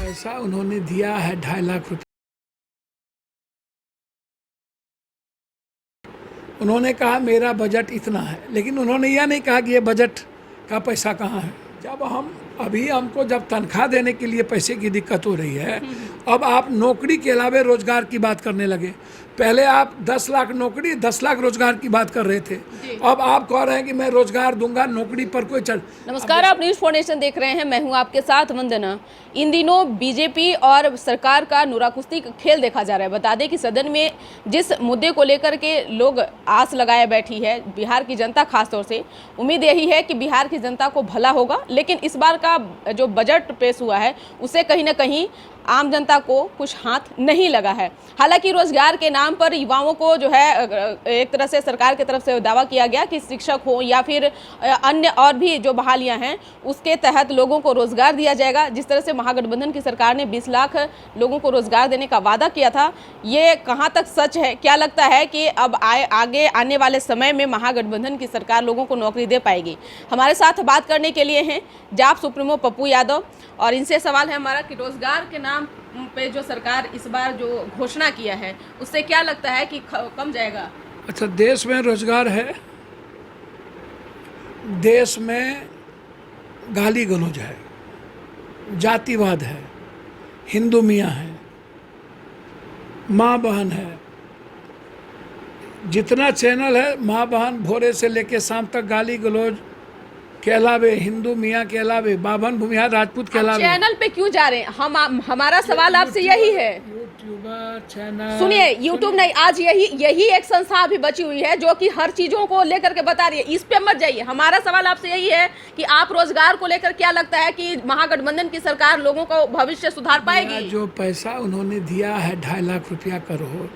पैसा उन्होंने दिया है 2.5 लाख रुपये। उन्होंने कहा मेरा बजट इतना है, लेकिन उन्होंने यह नहीं कहा कि ये बजट का पैसा कहाँ है। जब हमको जब तनख्वाह देने के लिए पैसे की दिक्कत हो रही है, अब आप नौकरी के अलावा रोजगार की बात करने लगे। पहले आप 10 लाख नौकरी 10 लाख रोजगार की बात कर रहे थे, अब आप कह रहे हैं कि मैं रोजगार दूंगा, नौकरी पर कोई चल। नमस्कार, आप न्यूज़ फाउंडेशन देख रहे हैं, मैं हूं आपके साथ वंदना। इन दिनों बीजेपी और सरकार का नुराकुश्ती का खेल देखा जा रहा है। बता दें कि सदन में जिस मुद्दे को लेकर के लोग आस लगाए बैठी है बिहार की जनता, खासतौर से उम्मीद यही है कि बिहार की जनता को भला होगा, लेकिन इस बार का जो बजट पेश हुआ है उससे कहीं ना कहीं आम जनता को कुछ हाथ नहीं लगा है। हालांकि रोजगार के नाम पर युवाओं को जो है एक तरह से सरकार की तरफ से दावा किया गया कि शिक्षक हो या फिर अन्य और भी जो बहालियां हैं उसके तहत लोगों को रोजगार दिया जाएगा। जिस तरह से महागठबंधन की सरकार ने 20 लाख लोगों को रोजगार देने का वादा किया था, ये कहां तक सच है? क्या लगता है कि अब आगे आने वाले समय में महागठबंधन की सरकार लोगों को नौकरी दे पाएगी? हमारे साथ बात करने के लिए हैं जाप सुप्रीमो पप्पू यादव, और इनसे सवाल है हमारा कि रोजगार के नाम पे जो सरकार इस बार जो घोषणा किया है उससे क्या लगता है कि कम जाएगा? अच्छा, देश में रोजगार है, देश में गाली गलौज है, जातिवाद है, हिंदू मियाँ है, माँ बहन है, जितना चैनल है माँ बहन भोरे से लेके शाम तक गाली गलौज के अलावे, हिंदू मियाँ के अलावे, बाभन भूमिहार राजपूत के अलावे। चैनल पे क्यों जा रहे हैं? हमारा सवाल आपसे यही है। यूट्यूबर चैनल, सुनिए, यूट्यूब नहीं, आज यही एक संस्था अभी बची हुई है जो कि हर चीजों को लेकर के बता रही है। इस पे मत जाइए। हमारा सवाल आपसे यही है कि आप रोजगार को लेकर क्या लगता है कि महागठबंधन की सरकार लोगों को भविष्य सुधार पाएगी? जो पैसा उन्होंने दिया है 2.5 लाख रुपया करोड़,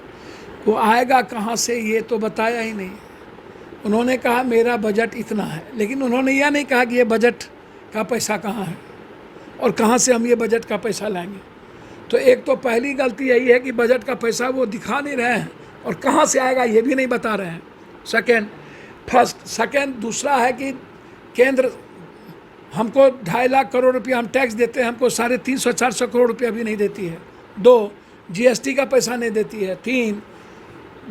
वो आएगा कहाँ से ये तो बताया ही नहीं। उन्होंने कहा मेरा बजट इतना है, लेकिन उन्होंने यह नहीं कहा कि ये बजट का पैसा कहाँ है और कहाँ से हम ये बजट का पैसा लाएंगे। तो एक तो पहली गलती यही है कि बजट का पैसा वो दिखा नहीं रहे हैं और कहाँ से आएगा ये भी नहीं बता रहे हैं। सेकेंड दूसरा है कि केंद्र हमको 2.5 लाख करोड़ रुपया हम टैक्स देते हैं, हमको 350-400 करोड़ रुपया भी नहीं देती है। 2, GST का पैसा नहीं देती है। 3,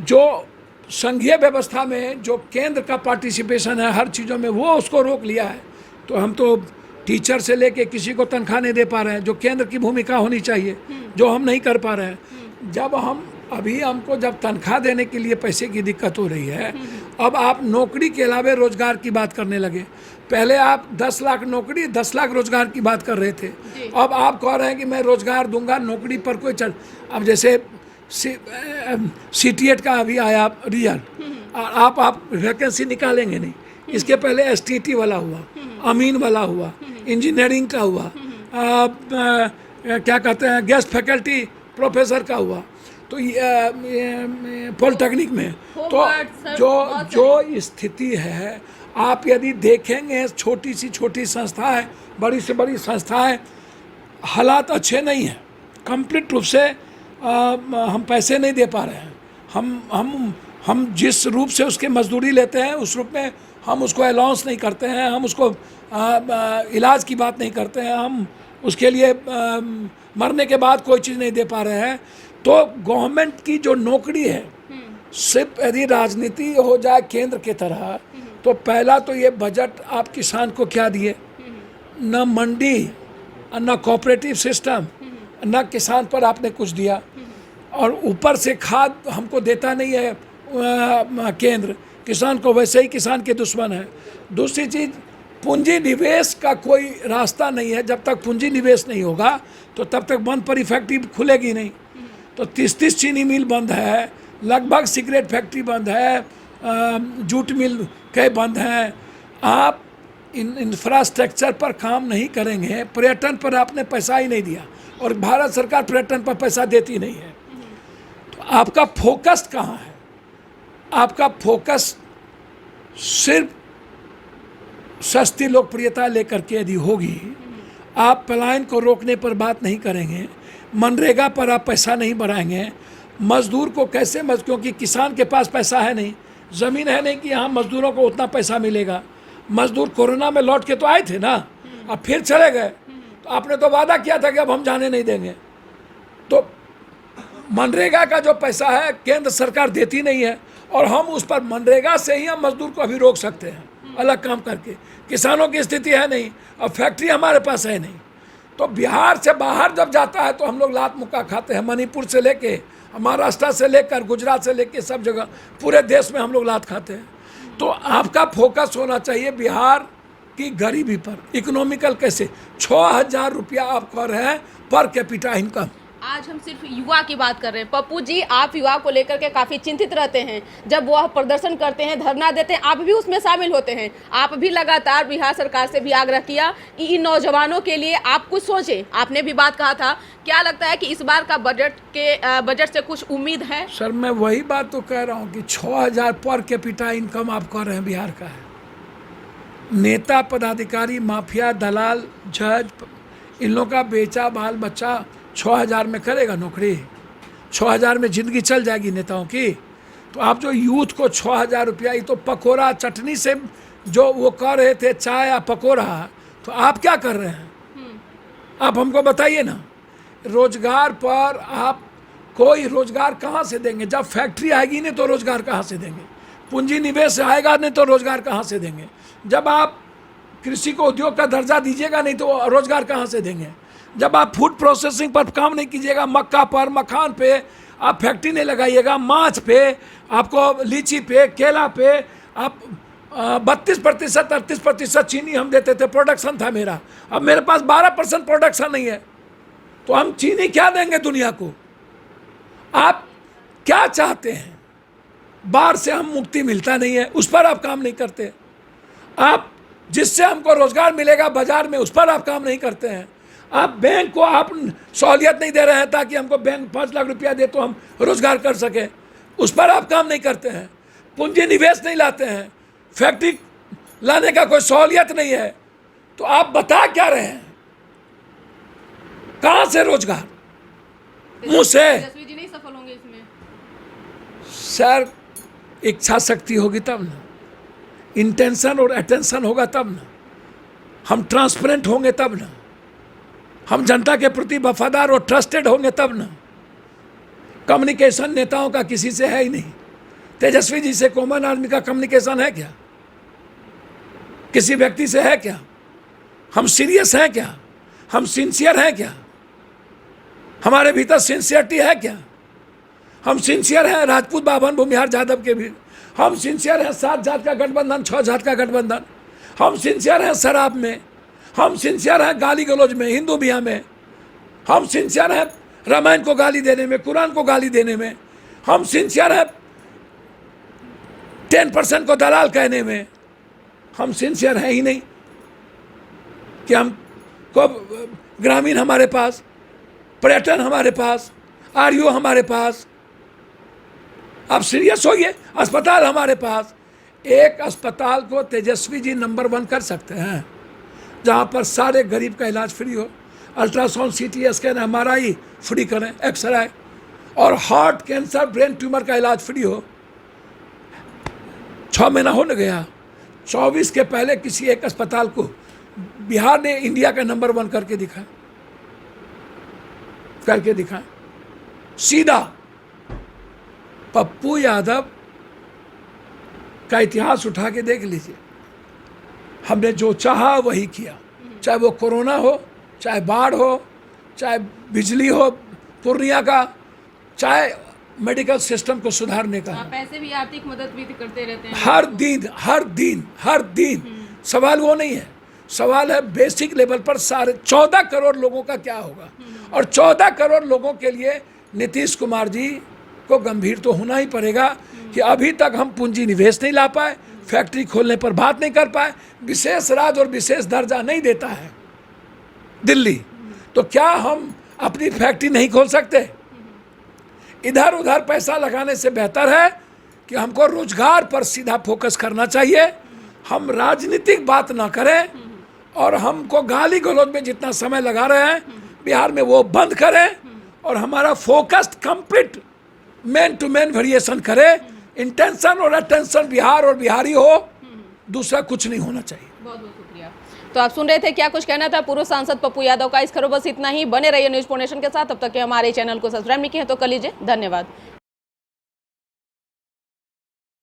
जो संघीय व्यवस्था में जो केंद्र का पार्टिसिपेशन है हर चीज़ों में, वो उसको रोक लिया है। तो हम तो टीचर से लेके किसी को तनख्वाह नहीं दे पा रहे हैं, जो केंद्र की भूमिका होनी चाहिए, जो हम नहीं कर पा रहे हैं। जब हमको जब तनख्वाह देने के लिए पैसे की दिक्कत हो रही है, अब आप नौकरी के अलावा रोजगार की बात करने लगे। पहले आप 10 लाख नौकरी 10 लाख रोजगार की बात कर रहे थे, अब आप कह रहे हैं कि मैं रोजगार दूंगा, नौकरी पर कोई चल। अब जैसे CTET का अभी आया रिजल्ट, आप वैकेंसी निकालेंगे नहीं। इसके पहले STT वाला हुआ, अमीन वाला हुआ, इंजीनियरिंग का हुआ, क्या कहते हैं गेस्ट फैकल्टी प्रोफेसर का हुआ, तो पॉलिटेक्निक में तो जो स्थिति है, आप यदि देखेंगे छोटी से छोटी संस्था है, बड़ी से बड़ी संस्था है, हालात अच्छे नहीं हैं। कंप्लीट रूप से हम पैसे नहीं दे पा रहे हैं। हम जिस रूप से उसके मजदूरी लेते हैं उस रूप में हम उसको अलाउंस नहीं करते हैं, हम उसको इलाज की बात नहीं करते हैं, हम उसके लिए मरने के बाद कोई चीज़ नहीं दे पा रहे हैं। तो गवर्नमेंट की जो नौकरी है, सिर्फ यदि राजनीति हो जाए केंद्र के तरह, तो पहला तो ये बजट आप किसान को क्या दिए? न मंडी, न कोऑपरेटिव सिस्टम, न किसान पर आपने कुछ दिया, और ऊपर से खाद हमको देता नहीं है केंद्र, किसान को वैसे ही किसान के दुश्मन है। दूसरी चीज़, पूंजी निवेश का कोई रास्ता नहीं है। जब तक पूंजी निवेश नहीं होगा तो तब तक बंद पर फैक्ट्री खुलेगी नहीं। तो 30 चीनी मिल बंद है, लगभग सिगरेट फैक्ट्री बंद है, जूट मिल कई बंद हैं। आप इंफ्रास्ट्रक्चर पर काम नहीं करेंगे, पर्यटन पर आपने पैसा ही नहीं दिया, और भारत सरकार पर्यटन पर पैसा देती नहीं है, तो आपका फोकस कहाँ है? आपका फोकस सिर्फ सस्ती लोकप्रियता लेकर के यदि होगी, आप पलायन को रोकने पर बात नहीं करेंगे, मनरेगा पर आप पैसा नहीं बढ़ाएंगे, मजदूर को कैसे क्योंकि किसान के पास पैसा है नहीं, ज़मीन है नहीं कि यहाँ मजदूरों को उतना पैसा मिलेगा। मजदूर कोरोना में लौट के तो आए थे ना, अब फिर चले गए, तो आपने तो वादा किया था कि अब हम जाने नहीं देंगे। तो मनरेगा का जो पैसा है केंद्र सरकार देती नहीं है, और हम उस पर मनरेगा से ही हम मजदूर को अभी रोक सकते हैं अलग काम करके। किसानों की स्थिति है नहीं, और फैक्ट्री हमारे पास है नहीं। तो बिहार से बाहर जब जाता है तो हम लोग लात मुक्का खाते हैं। मणिपुर से लेके, महाराष्ट्र से लेकर, गुजरात से लेके सब जगह पूरे देश में हम लोग लात खाते हैं। तो आपका फोकस होना चाहिए बिहार की गरीबी पर। इकोनॉमिकल कैसे 6,000 रुपया आप कर रहे हैं पर कैपिटा इनकम। आज हम सिर्फ युवा की बात कर रहे हैं। पप्पू जी, आप युवा को लेकर के काफ़ी चिंतित रहते हैं। जब वह प्रदर्शन करते हैं, धरना देते हैं, आप भी उसमें शामिल होते हैं। आप भी लगातार बिहार सरकार से भी आग्रह किया कि इन नौजवानों के लिए आप कुछ सोचें। आपने भी बात कहा था। क्या लगता है कि इस बार का बजट से कुछ उम्मीद है? सर, मैं वही बात तो कह रहा हूँ कि 6,000 पर कैपिटा इनकम आप कर रहे हैं बिहार का है। नेता, पदाधिकारी, माफिया, दलाल, जज, इन लोगों का बेचा बाल बच्चा 6,000 में करेगा नौकरी? 6,000 में ज़िंदगी चल जाएगी नेताओं की? तो आप जो यूथ को 6,000 रुपया, ये तो पकौड़ा चटनी से जो वो कर रहे थे, चाय या पकौड़ा, तो आप क्या कर रहे हैं? आप हमको बताइए ना। रोजगार पर आप कोई रोजगार कहाँ से देंगे? जब फैक्ट्री आएगी नहीं तो रोजगार कहाँ से देंगे? पूंजी निवेश आएगा नहीं तो रोजगार कहाँ से देंगे? जब आप कृषि को उद्योग का दर्जा दीजिएगा नहीं तो रोजगार कहाँ से देंगे? जब आप फूड प्रोसेसिंग पर काम नहीं कीजिएगा, मक्का पर, मखान पे आप फैक्ट्री नहीं लगाइएगा, माछ पे, आपको लीची पे, केला पे, आप 32% 38% चीनी हम देते थे, प्रोडक्शन था मेरा। अब मेरे पास 12% प्रोडक्शन नहीं है, तो हम चीनी क्या देंगे दुनिया को? आप क्या चाहते हैं? बाहर से हम मुक्ति मिलता नहीं है, उस पर आप काम नहीं करते। आप जिससे हमको रोजगार मिलेगा बाजार में, उस पर आप काम नहीं करते हैं। आप बैंक को आप सहूलियत नहीं दे रहे हैं ताकि हमको बैंक 5 लाख रुपया दे तो हम रोजगार कर सके, उस पर आप काम नहीं करते हैं। पूंजी निवेश नहीं लाते हैं, फैक्ट्री लाने का कोई सहूलियत नहीं है, तो आप बता क्या रहे हैं? कहाँ से रोजगार? मुंह से? तेजस्वी जी नहीं सफल होंगे इसमें? सर, इच्छा शक्ति होगी तब ना, इंटेंशन और अटेंशन होगा तब ना, हम ट्रांसपेरेंट होंगे तब ना, हम जनता के प्रति वफादार और ट्रस्टेड होंगे तब ना। कम्युनिकेशन नेताओं का किसी से है ही नहीं। तेजस्वी जी से कॉमन आदमी का कम्युनिकेशन है क्या? किसी व्यक्ति से है क्या? हम सीरियस हैं क्या? हम सिंसियर हैं क्या? हमारे भीतर सिंसियरिटी है क्या? हम सिंसियर हैं राजपूत, बाभन, भूमिहार, जादव के भी। हम सिंसियर हैं 7 जात का गठबंधन, 6 जात का गठबंधन। हम सिंसियर हैं शराब में। हम सिंसियर हैं गाली गलौज में, हिंदू बिया में। हम सिंसियर हैं रामायण को गाली देने में, कुरान को गाली देने में। हम सिंसियर हैं 10% को दलाल कहने में। हम सिंसियर हैं ही नहीं कि हम को ग्रामीण हमारे पास, पर्यटन हमारे पास, आरयू हमारे पास। आप सीरियस होइए। अस्पताल हमारे पास। एक अस्पताल को तेजस्वी जी नंबर 1 कर सकते हैं, जहाँ पर सारे गरीब का इलाज फ्री हो। Ultrasound, CT scan, MRI free करें, एक्सरे, और हार्ट कैंसर, ब्रेन ट्यूमर का इलाज फ्री हो। 6 महीना हो न गया, 24 के पहले किसी एक अस्पताल को बिहार ने इंडिया का नंबर 1 करके दिखा सीधा। पप्पू यादव का इतिहास उठा के देख लीजिए। हमने जो चाहा वही किया, चाहे वो कोरोना हो, चाहे बाढ़ हो, चाहे बिजली हो पूर्णिया का, चाहे मेडिकल सिस्टम को सुधारने का। पैसे भी, आर्थिक मदद भी करते रहते हैं हर दिन। सवाल वो नहीं है, सवाल है बेसिक लेवल पर सारे 14 करोड़ लोगों का क्या होगा। और 14 करोड़ लोगों के लिए नीतीश कुमार जी को गंभीर तो होना ही पड़ेगा कि अभी तक हम पूंजी निवेश नहीं ला पाए, फैक्ट्री खोलने पर बात नहीं कर पाए, विशेष राज्य और विशेष दर्जा नहीं देता है दिल्ली, तो क्या हम अपनी फैक्ट्री नहीं खोल सकते? इधर उधर पैसा लगाने से बेहतर है कि हमको रोजगार पर सीधा फोकस करना चाहिए। हम राजनीतिक बात ना करें, और हमको गाली गलौज में जितना समय लगा रहे हैं बिहार में वो बंद करें, और हमारा focus complete man to man variation करे। इंटेंशन और अटेंशन बिहार और बिहारी हो, दूसरा कुछ नहीं होना चाहिए। बहुत बहुत शुक्रिया। तो आप सुन रहे थे क्या कुछ कहना था पूर्व सांसद पप्पू यादव का। इस खबर बस इतना ही। बने रहिए न्यूज़ 4 नेशन के साथ। तब तक के हमारे चैनल को सब्सक्राइब नहीं किया तो कर लीजिए। धन्यवाद।